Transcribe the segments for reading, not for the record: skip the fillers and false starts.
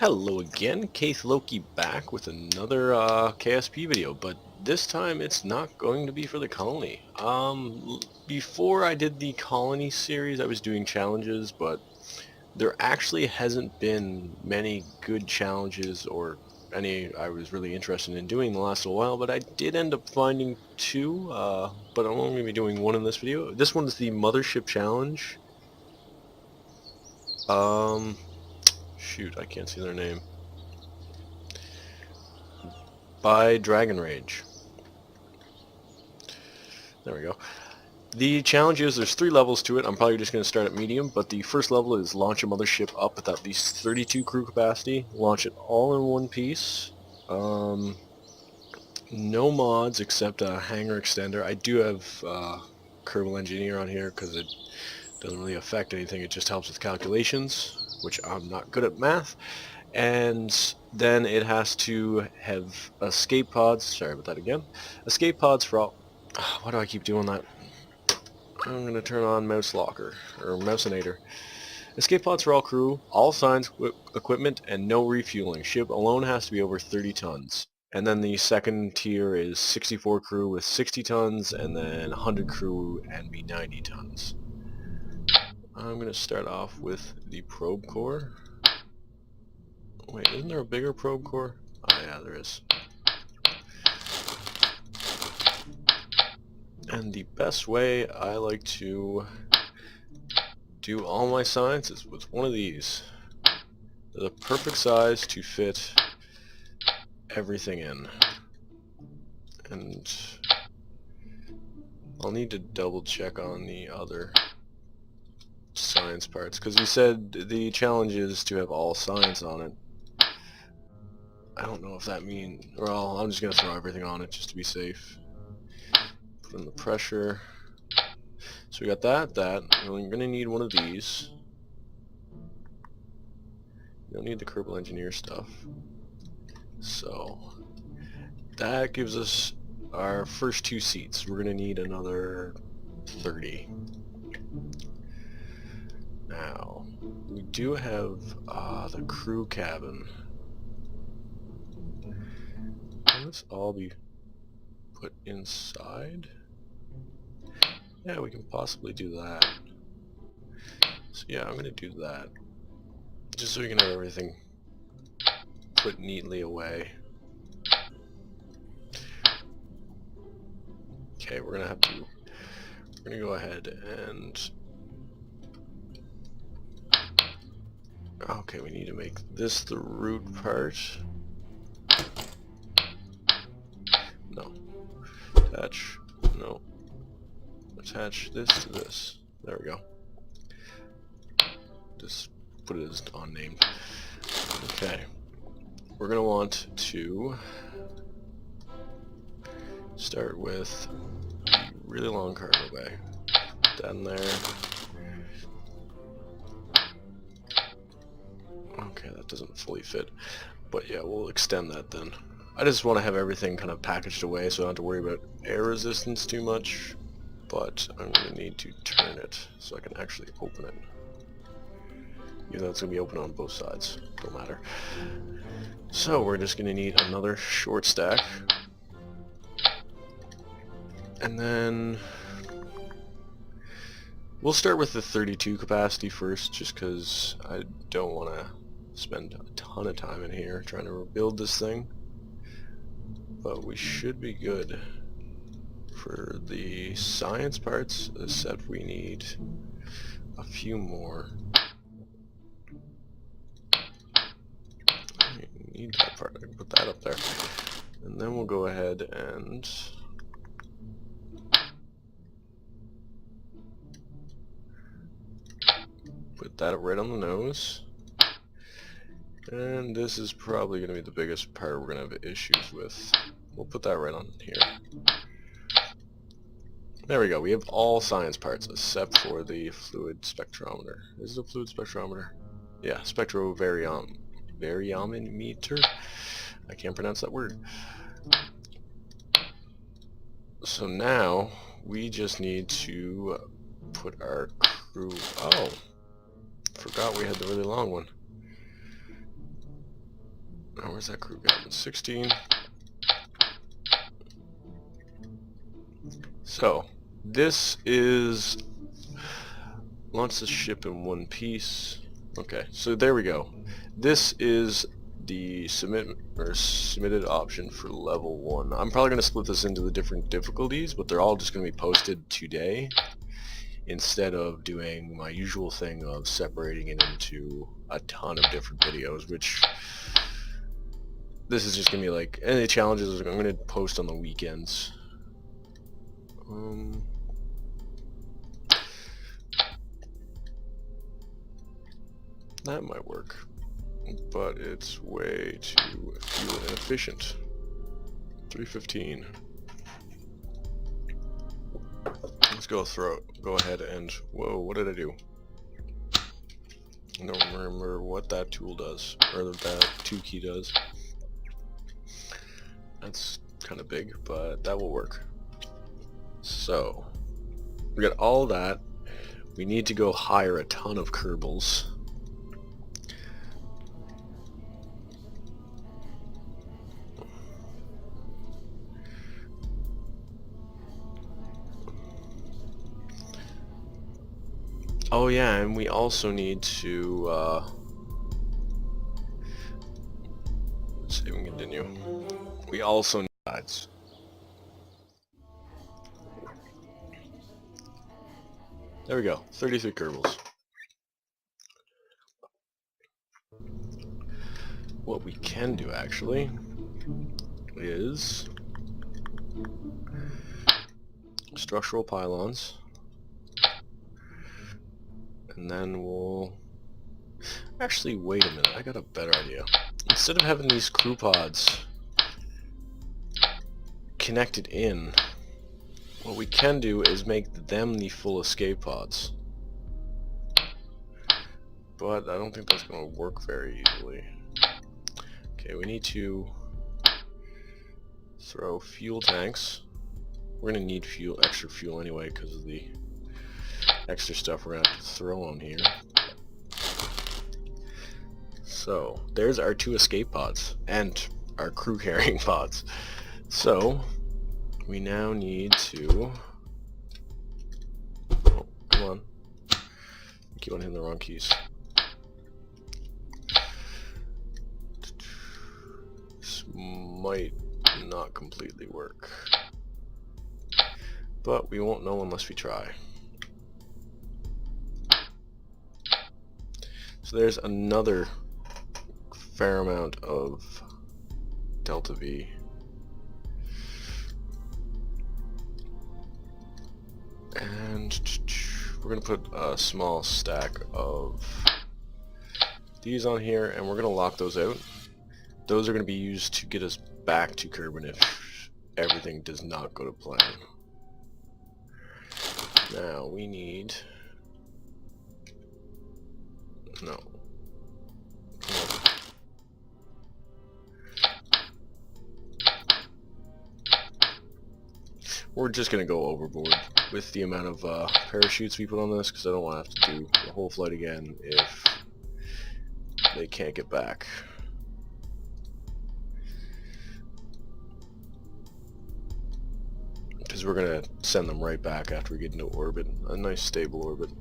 Hello again, Keith Loki back with another KSP video, but this time it's not going to be for the colony. Before I did the colony series I was doing challenges, but there actually hasn't been many good challenges or any I was really interested in doing the last little while, but I did end up finding two, but I'm only going to be doing one in this video. This one's the Mothership challenge. Shoot, I can't see their name. By Dragon Rage. There we go. The challenge is there's 3 levels to it. I'm probably just going to start at medium, but the first level is launch a mothership up with at least 32 crew capacity. Launch it all in one piece. No mods except a hangar extender. I do have Kerbal Engineer on here because it doesn't really affect anything. It just helps with calculations, which I'm not good at math. And then it has to have escape pods. Sorry about that again. Escape pods for all... Why do I keep doing that? I'm going to turn on Mouse Locker, or Mousinator. Escape pods for all crew, all science equipment, and no refueling. Ship alone has to be over 30 tons. And then the second tier is 64 crew with 60 tons, and then 100 crew and be 90 tons. I'm going to start off with the probe core. Wait, isn't there a bigger probe core? Oh yeah, there is. And the best way I like to do all my science is with one of these. They're the perfect size to fit everything in. And I'll need to double check on the other science parts, because you said the challenge is to have all science on it. I don't know if that means... Well, I'm just going to throw everything on it just to be safe. Put in the pressure. So we got that. We're going to need one of these. You don't need the Kerbal Engineer stuff. So that gives us our first 2 seats. We're going to need another 30. Now, we do have the crew cabin. Can this all be put inside? Yeah, we can possibly do that. So yeah, I'm going to do that. Just so we can have everything put neatly away. Okay, we're going to go ahead and... Okay, we need to make this the root part. No. Attach. No. Attach this to this. There we go. Just put it as unnamed. Okay. We're going to want to start with a really long cargo bay. Put that in there. Okay, that doesn't fully fit. But yeah, we'll extend that then. I just want to have everything kind of packaged away so I don't have to worry about air resistance too much. But I'm going to need to turn it so I can actually open it. Even though it's going to be open on both sides. Don't matter. So we're just going to need another short stack. And then we'll start with the 32 capacity first, just because I don't want to spend a ton of time in here trying to rebuild this thing. But we should be good for the science parts, except we need a few more. I need that part. I can put that up there. And then we'll go ahead and put that right on the nose. And this is probably going to be the biggest part we're going to have issues with. We'll put that right on here. There we go. We have all science parts except for the fluid spectrometer. Is it a fluid spectrometer? Yeah, spectrovariometer. I can't pronounce that word. So now we just need to put our crew... Oh, forgot we had the really long one. Oh, where's that crew gun? 16. So, this is... Launch the ship in one piece. Okay, so there we go. This is the submitted option for level 1. I'm probably going to split this into the different difficulties, but they're all just going to be posted today instead of doing my usual thing of separating it into a ton of different videos, which this is just going to be like any challenges I'm going to post on the weekends. That might work, but it's way too fuel inefficient. 315. Let's go ahead and, whoa, what did I do? I don't remember what that tool does, or that 2 key does. That's kind of big, but that will work. So, we got all that. We need to go hire a ton of Kerbals. Oh yeah, and we also need to, let's see if we can continue. We also need guides. There we go, 33 Kerbals. What we can do actually is structural pylons, and then we'll actually wait a minute, I got a better idea. Instead of having these crew pods connected in, what we can do is make them the full escape pods. But I don't think that's going to work very easily. Okay, we need to throw fuel tanks. We're going to need extra fuel anyway because of the extra stuff we're going to have to throw on here. So, there's our 2 escape pods and our crew carrying pods. So, we now need to... Oh, come on. I keep on hitting the wrong keys. This might not completely work, but we won't know unless we try. So there's another fair amount of delta V. And we're going to put a small stack of these on here, and we're going to lock those out. Those are going to be used to get us back to Kerbin if everything does not go to plan. Now we need... No. We're just going to go overboard with the amount of parachutes we put on this, because I don't want to have to do the whole flight again if they can't get back. Because we're going to send them right back after we get into orbit, a nice stable orbit.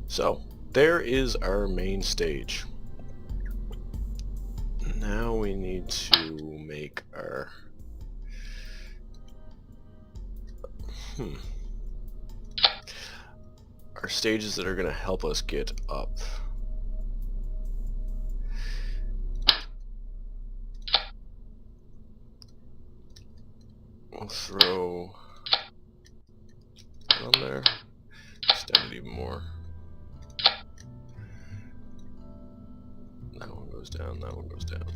So, there is our main stage. Now we need to make our... our stages that are going to help us get up. We'll throw on there, extend it even more. That one goes down, that one goes down.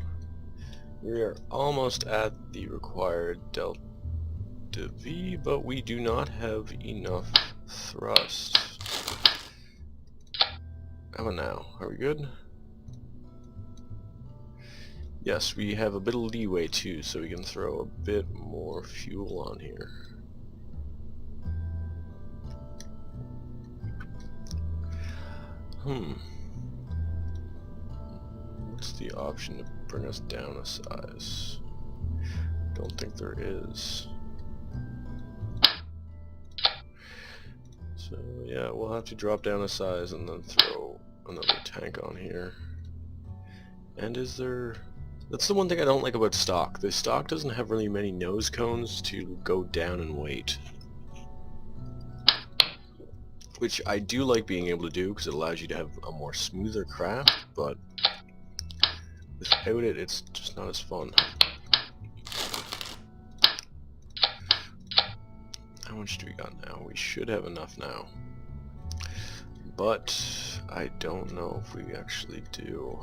We are almost at the required delta V, but we do not have enough thrust. How about now? Are we good? Yes, we have a bit of leeway too, so we can throw a bit more fuel on here. What's the option to bring us down a size? Don't think there is. So yeah, we'll have to drop down a size and then throw another tank on here. And is there... That's the one thing I don't like about stock. The stock doesn't have really many nose cones to go down and weight. Which I do like being able to do because it allows you to have a more smoother craft, but without it, it's just not as fun. How much do we got now? We should have enough now. But I don't know if we actually do.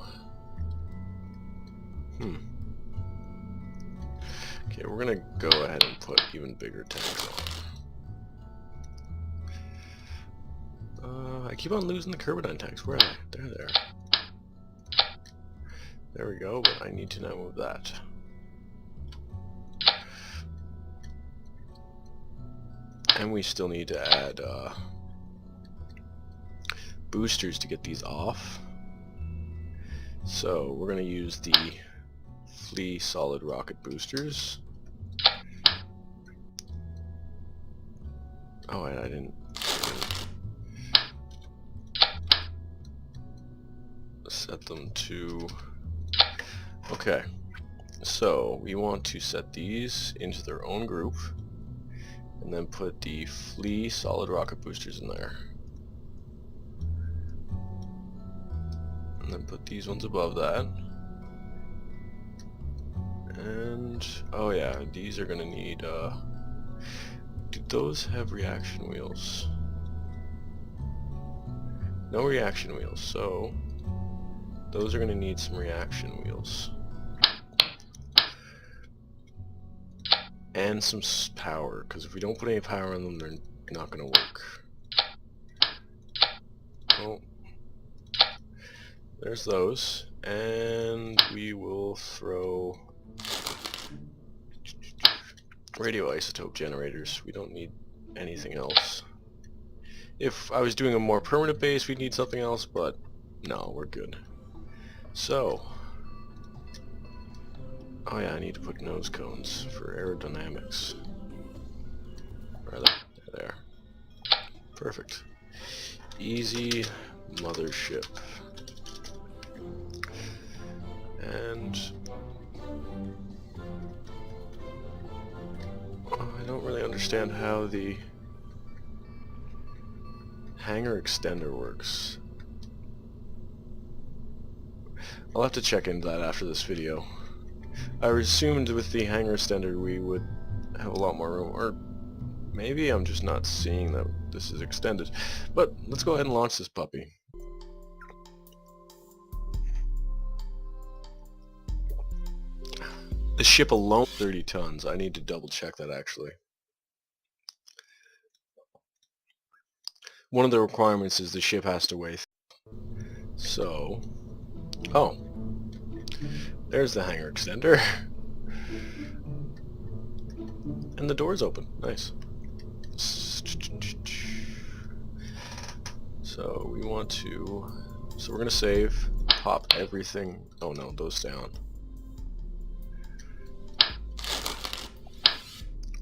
Okay, we're gonna go ahead and put even bigger tanks on. I keep on losing the Carbonite tanks. Where are they? They're there. There we go, but I need to now move that. And we still need to add boosters to get these off. So we're going to use the Flea solid rocket boosters. Oh, I didn't set them to... Okay, so we want to set these into their own group and then put the Flea solid rocket boosters in there. And then put these ones above that. And, oh yeah, these are gonna need, do those have reaction wheels? No reaction wheels, so those are gonna need some reaction wheels. And some power, because if we don't put any power in them, they're not gonna work. Oh. There's those, and we will throw radioisotope generators. We don't need anything else. If I was doing a more permanent base, we'd need something else, but no, we're good. So, oh yeah, I need to put nose cones for aerodynamics. Where are they? They're there. Perfect. Easy mothership. And I don't really understand how the hangar extender works. I'll have to check into that after this video. I assumed with the hangar extender we would have a lot more room, or maybe I'm just not seeing that this is extended. But let's go ahead and launch this puppy. The ship alone 30 tons. I need to double check that actually. One of the requirements is the ship has to weigh. So, oh, there's the hangar extender. And the door's open. Nice. So we want to, so we're going to save, pop everything. Oh no, those down.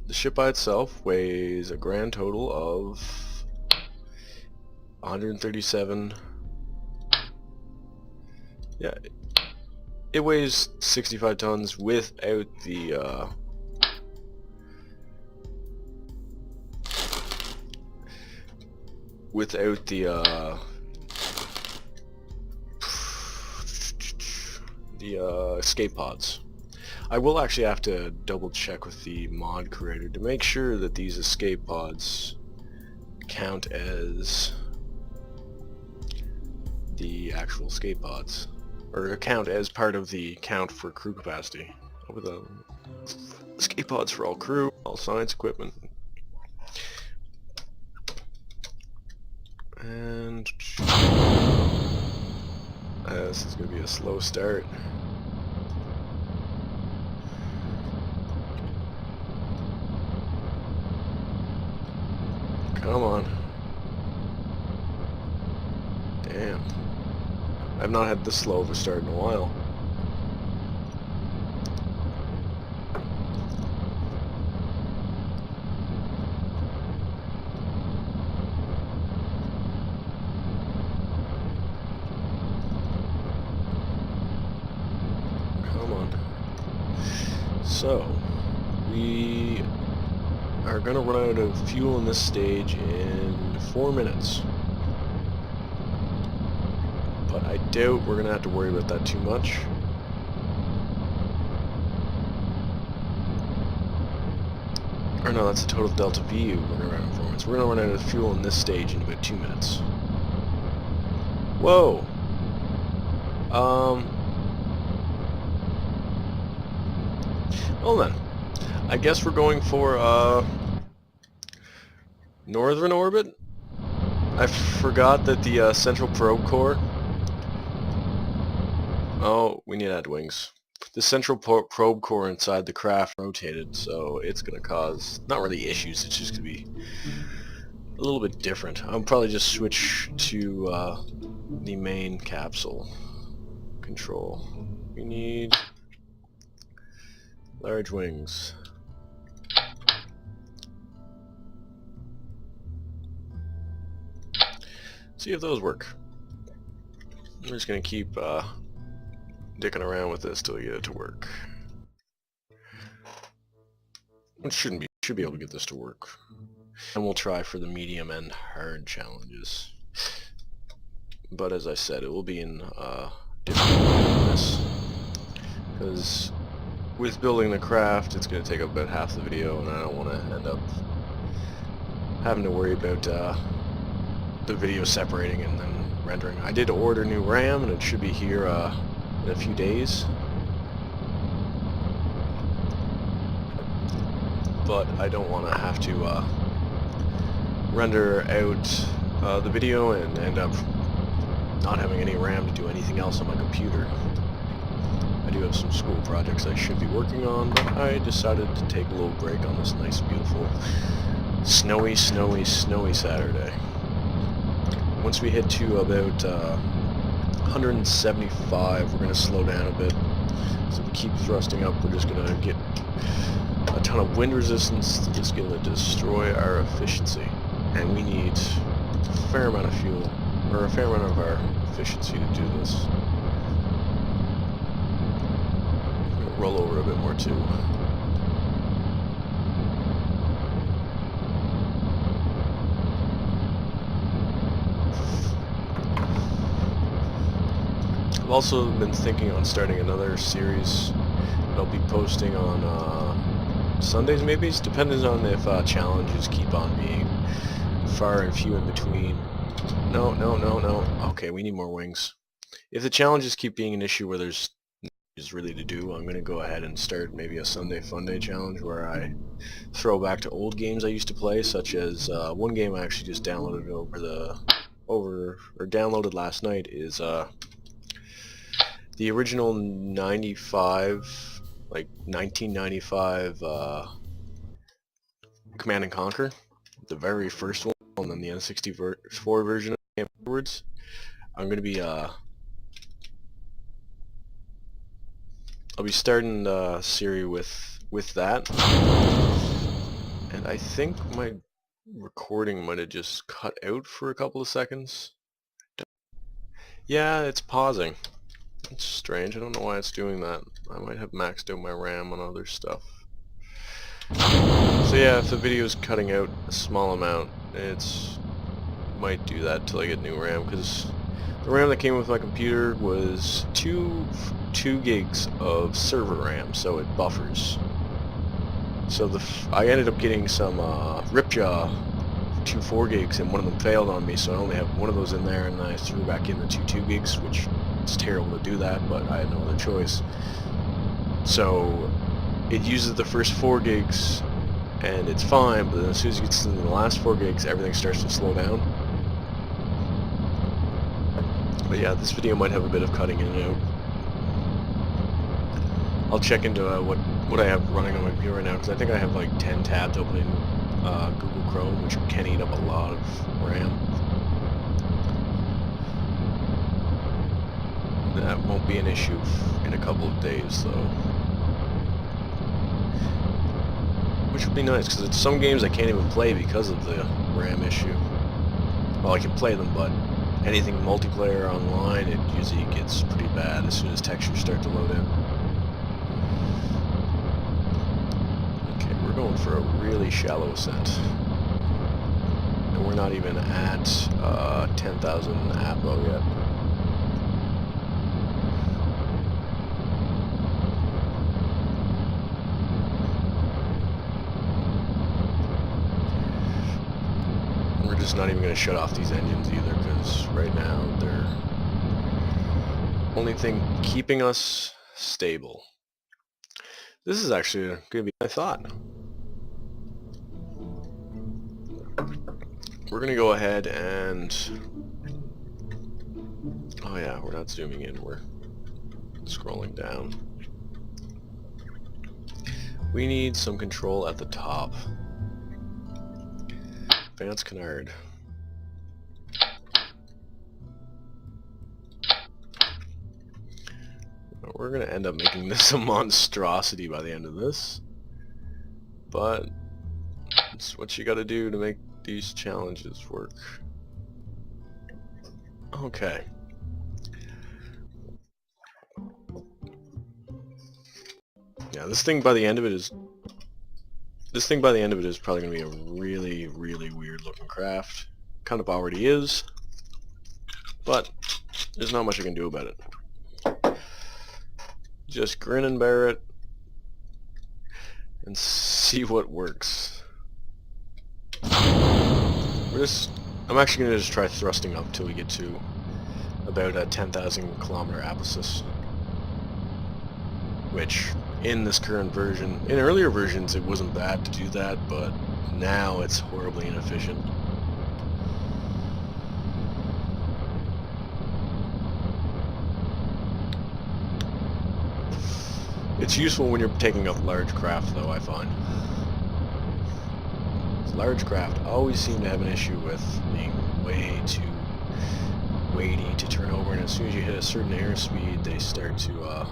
The ship by itself weighs a grand total of 137. Yeah, it weighs 65 tons without the escape pods. I will actually have to double check with the mod creator to make sure that these escape pods count as the actual escape pods, or count as part of the count for crew capacity. Over the escape pods for all crew, all science equipment. And this is going to be a slow start. Come on. Damn. I've not had this slow of a start in a while. So, we are going to run out of fuel in this stage in 4 minutes. But I doubt we're going to have to worry about that too much. Or no, that's the total delta V we're going to run out in 4 minutes. We're going to run out of fuel in this stage in about 2 minutes. Whoa! Well then, I guess we're going for northern orbit. I forgot that the central probe core. Oh, we need to add wings. The central probe core inside the craft rotated, so it's going to cause not really issues. It's just going to be a little bit different. I'll probably just switch to the main capsule control. We need large wings. See if those work. I'm just gonna keep dicking around with this till we get it to work. It should be able to get this to work. And we'll try for the medium and hard challenges. But as I said, it will be in different order than this. Because with building the craft, it's going to take up about half the video, and I don't want to end up having to worry about the video separating and then rendering. I did order new RAM, and it should be here in a few days. But I don't want to have to render out the video and end up not having any RAM to do anything else on my computer. I do have some school projects I should be working on, but I decided to take a little break on this nice, beautiful, snowy Saturday. Once we hit to about 175, we're going to slow down a bit. So if we keep thrusting up, we're just going to get a ton of wind resistance that's just going to destroy our efficiency. And we need a fair amount of fuel, or a fair amount of our efficiency to do this. I'm going to roll over a bit more too. I've also been thinking on starting another series that I'll be posting on Sundays maybe, depending on if challenges keep on being far and few in between. No. Okay, we need more wings. If the challenges keep being an issue where there's really to do, I'm going to go ahead and start maybe a Sunday Fun Day challenge where I throw back to old games I used to play, such as one game I actually just downloaded downloaded last night is the original 1995 Command and Conquer, the very first one, and then the N64 version afterwards. I'm going to be I'll be starting the series with that, and I think my recording might have just cut out for a couple of seconds. Yeah, it's pausing. It's strange. I don't know why it's doing that. I might have maxed out my RAM on other stuff. So yeah, if the video is cutting out a small amount, it's might do that till I get new RAM, because the RAM that came with my computer was 2 gigs of server RAM, so it buffers. So I ended up getting some Ripjaw 2 4 gigs, and one of them failed on me, so I only have one of those in there, and I threw back in the 2 gigs, which it's terrible to do that, but I had no other choice. So it uses the first 4 gigs and it's fine, but then as soon as it gets into the last 4 gigs, everything starts to slow down. But yeah, this video might have a bit of cutting in and out. I'll check into what I have running on my computer right now, because I think I have like 10 tabs open in Google Chrome, which can eat up a lot of RAM. That won't be an issue in a couple of days, though. Which would be nice, because some games I can't even play because of the RAM issue. Well, I can play them, but anything multiplayer online, it usually gets pretty bad as soon as textures start to load in. going for a really shallow ascent. And we're not even at 10,000 APO yet. We're just not even going to shut off these engines either, because right now they're only thing keeping us stable. This is actually going to be what I thought. We're going to go ahead and... Oh yeah, we're not zooming in, we're scrolling down. We need some control at the top. Advanced canard. We're going to end up making this a monstrosity by the end of this. But it's what you got to do to make these challenges work. Okay. Yeah, this thing by the end of it is probably going to be a really, really weird looking craft. Kind of already is, but there's not much I can do about it. Just grin and bear it and see what works. I'm actually going to just try thrusting up till we get to about a 10,000 kilometer aposis, which in this current version, in earlier versions it wasn't bad to do that, but now it's horribly inefficient. It's useful when you're taking up large craft though, I find. Large craft always seem to have an issue with being way too weighty to turn over, and as soon as you hit a certain airspeed they start to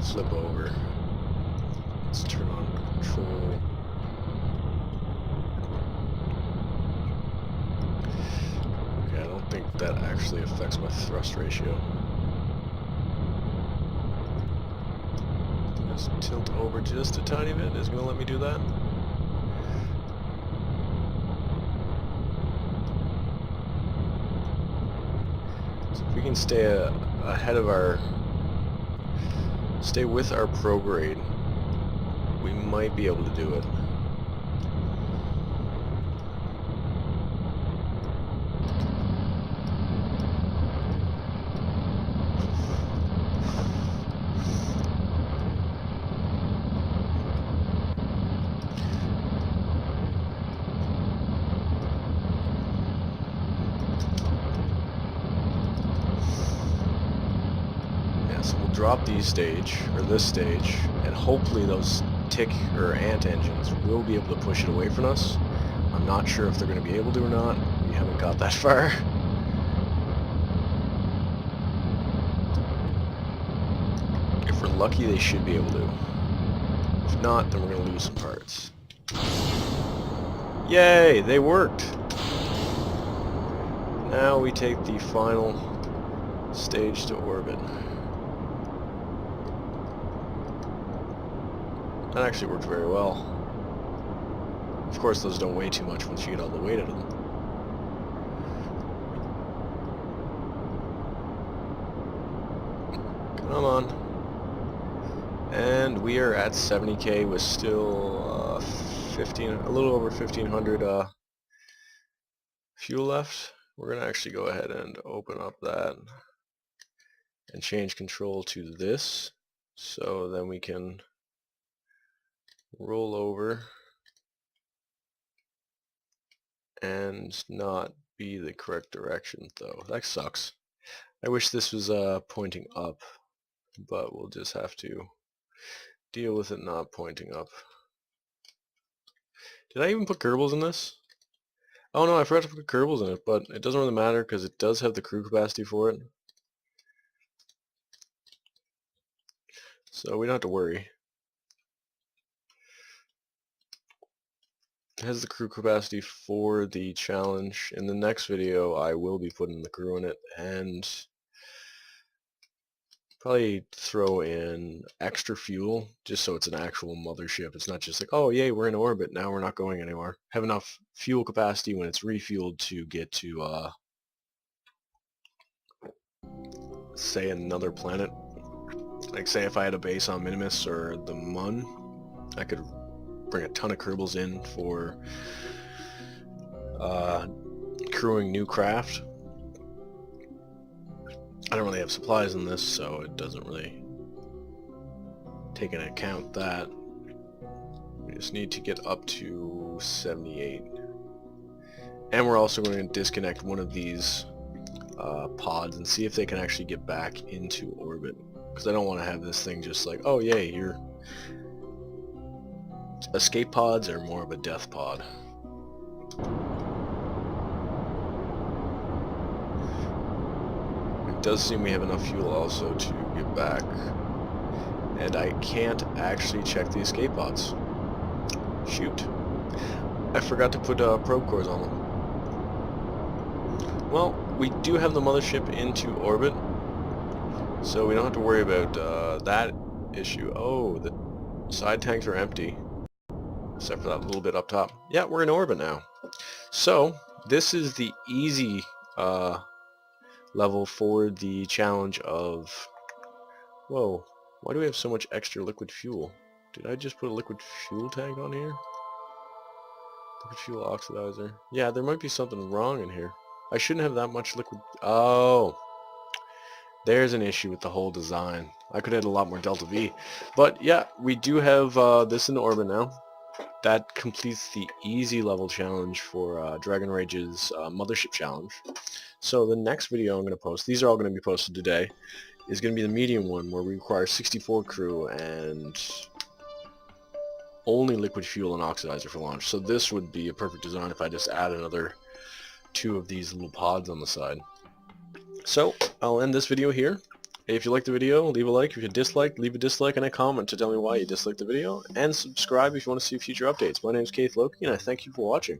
flip over. Let's turn on control. Okay, I don't think that actually affects my thrust ratio. Just tilt over just a tiny bit. Is it going to let me do that? So if we can stay ahead of stay with our prograde, we might be able to do it. So we'll drop this stage, and hopefully those tick or ant engines will be able to push it away from us. I'm not sure if they're going to be able to or not. We haven't got that far. If we're lucky, they should be able to. If not, then we're going to lose some parts. Yay! They worked! Now we take the final stage to orbit. That actually worked very well. Of course, those don't weigh too much once you get all the weight out of them. Come on. And we are at 70k with still a little over 1500 fuel left. We're going to actually go ahead and open up that and change control to this, so then we can roll over and not be the correct direction though. That sucks. I wish this was pointing up, but we'll just have to deal with it not pointing up. Did I even put gerbils in this? Oh no, I forgot to put gerbils in it, but it doesn't really matter because it does have the crew capacity for it. So we don't have to worry. It has the crew capacity for the challenge. In the next video I will be putting the crew in it, and Probably throw in extra fuel, just so it's an actual mothership. It's not just like, oh yay, we're in orbit, now we're not going anywhere. Have enough fuel capacity when it's refueled to get to, say, another planet. Like, say if I had a base on Minimus or the Mun, I could bring a ton of Kerbals in for crewing new craft. I don't really have supplies in this, so it doesn't really take into account that. We just need to get up to 78. And we're also going to disconnect one of these pods and see if they can actually get back into orbit. Because I don't want to have this thing just like, oh yay, your escape pods are more of a death pod. It does seem we have enough fuel also to get back. And I can't actually check the escape pods. Shoot. I forgot to put probe cores on them. Well, we do have the mothership into orbit, so we don't have to worry about that issue. Oh, the side tanks are empty, except for that little bit up top. Yeah, we're in orbit now. So, this is the easy level for the challenge of... Whoa, why do we have so much extra liquid fuel? Did I just put a liquid fuel tank on here? Liquid fuel oxidizer. Yeah, there might be something wrong in here. I shouldn't have that much liquid... Oh, there's an issue with the whole design. I could add a lot more Delta V. But yeah, we do have this in orbit now. That completes the easy level challenge for Dragon Rage's Mothership challenge. So the next video I'm going to post, these are all going to be posted today, is going to be the medium one where we require 64 crew and only liquid fuel and oxidizer for launch. So this would be a perfect design if I just add another 2 of these little pods on the side. So I'll end this video here. If you liked the video, leave a like. If you dislike, leave a dislike and a comment to tell me why you disliked the video. And subscribe if you want to see future updates. My name is Keith Loki, and I thank you for watching.